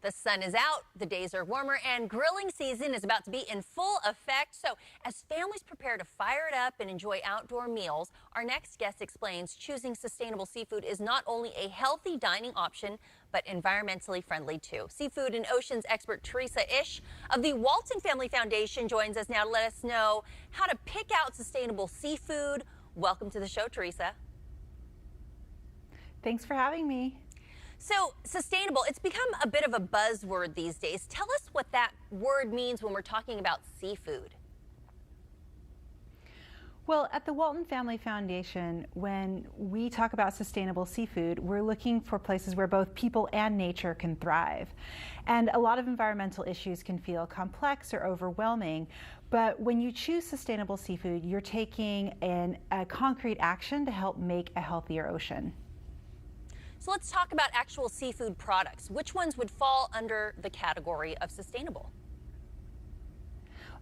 The sun is out, the days are warmer, and grilling season is about to be in full effect. So, as families prepare to fire it up and enjoy outdoor meals, our next guest explains choosing sustainable seafood is not only a healthy dining option, but environmentally friendly too. Seafood and oceans expert Teresa Ish of the Walton Family Foundation joins us now to let us know how to pick out sustainable seafood. Welcome to the show, Teresa. Thanks for having me. So, sustainable, it's become a bit of a buzzword these days. Tell us what that word means when we're talking about seafood. Well, at the Walton Family Foundation, when we talk about sustainable seafood, we're looking for places where both people and nature can thrive. And a lot of environmental issues can feel complex or overwhelming, but when you choose sustainable seafood, you're taking a concrete action to help make a healthier ocean. So let's talk about actual seafood products. Which ones would fall under the category of sustainable?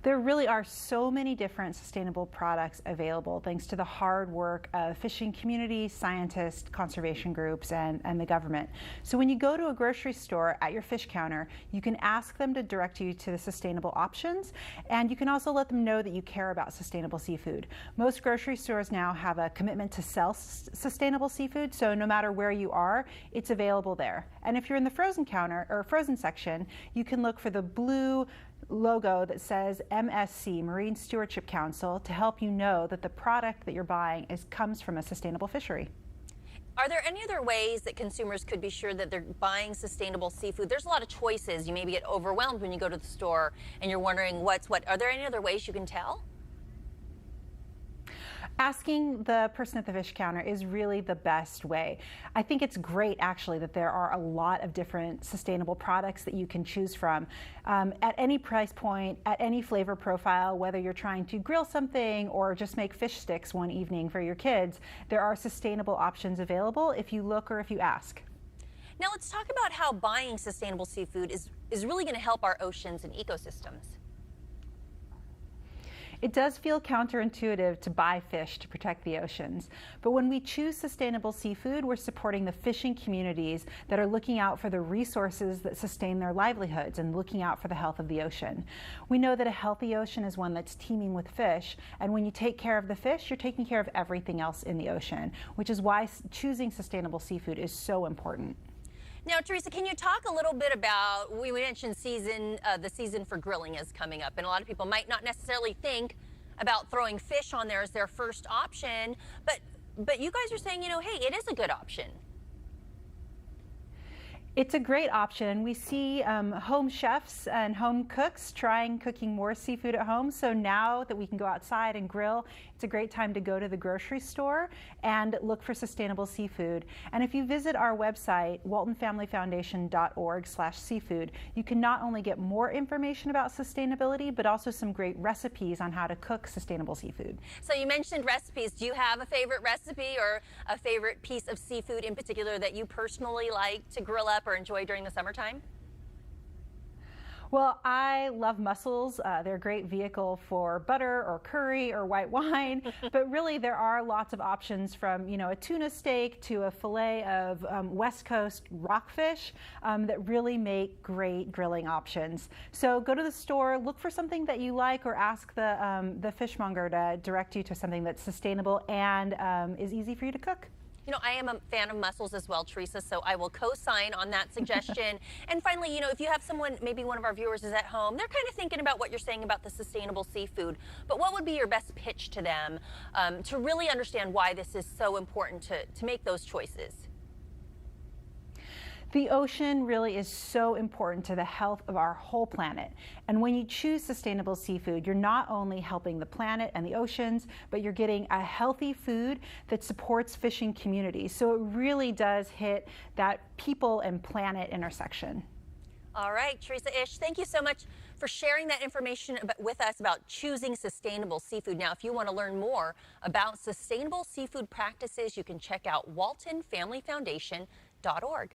There really are so many different sustainable products available thanks to the hard work of fishing communities, scientists, conservation groups, and the government. So when you go to a grocery store at your fish counter, you can ask them to direct you to the sustainable options, and you can also let them know that you care about sustainable seafood. Most grocery stores now have a commitment to sell sustainable seafood, so no matter where you are, it's available there. And if you're in the frozen counter or frozen section, you can look for the blue logo that says MSC, Marine Stewardship Council, to help you know that the product that you're buying comes from a sustainable fishery. Are there any other ways that consumers could be sure that they're buying sustainable seafood? There's a lot of choices. You maybe get overwhelmed when you go to the store and you're wondering what's what. Are there any other ways you can tell? Asking the person at the fish counter is really the best way. I think it's great actually that there are a lot of different sustainable products that you can choose from at any price point, at any flavor profile, whether you're trying to grill something or just make fish sticks one evening for your kids. There are sustainable options available if you look or if you ask. Now let's talk about how buying sustainable seafood is really going to help our oceans and ecosystems. It does feel counterintuitive to buy fish to protect the oceans, but when we choose sustainable seafood, we're supporting the fishing communities that are looking out for the resources that sustain their livelihoods and looking out for the health of the ocean. We know that a healthy ocean is one that's teeming with fish, and when you take care of the fish, you're taking care of everything else in the ocean, which is why choosing sustainable seafood is so important. Now, Teresa, can you talk a little bit about, we mentioned the season for grilling is coming up, and a lot of people might not necessarily think about throwing fish on there as their first option, but you guys are saying, hey, it is a good option. It's a great option. We see home chefs and home cooks cooking more seafood at home. So now that we can go outside and grill, it's a great time to go to the grocery store and look for sustainable seafood. And if you visit our website, waltonfamilyfoundation.org/seafood, you can not only get more information about sustainability, but also some great recipes on how to cook sustainable seafood. So you mentioned recipes. Do you have a favorite recipe or a favorite piece of seafood in particular that you personally like to grill up or enjoy during the summertime? Well, I love mussels. They're a great vehicle for butter or curry or white wine, but really there are lots of options from, a tuna steak to a fillet of West Coast rockfish that really make great grilling options. So go to the store, look for something that you like, or ask the fishmonger to direct you to something that's sustainable and is easy for you to cook. I am a fan of mussels as well, Teresa, so I will co-sign on that suggestion. And finally, if you have someone, maybe one of our viewers is at home, they're kind of thinking about what you're saying about the sustainable seafood, but what would be your best pitch to them to really understand why this is so important to make those choices? The ocean really is so important to the health of our whole planet. And when you choose sustainable seafood, you're not only helping the planet and the oceans, but you're getting a healthy food that supports fishing communities. So it really does hit that people and planet intersection. All right, Teresa Ish, thank you so much for sharing that information with us about choosing sustainable seafood. Now, if you want to learn more about sustainable seafood practices, you can check out waltonfamilyfoundation.org.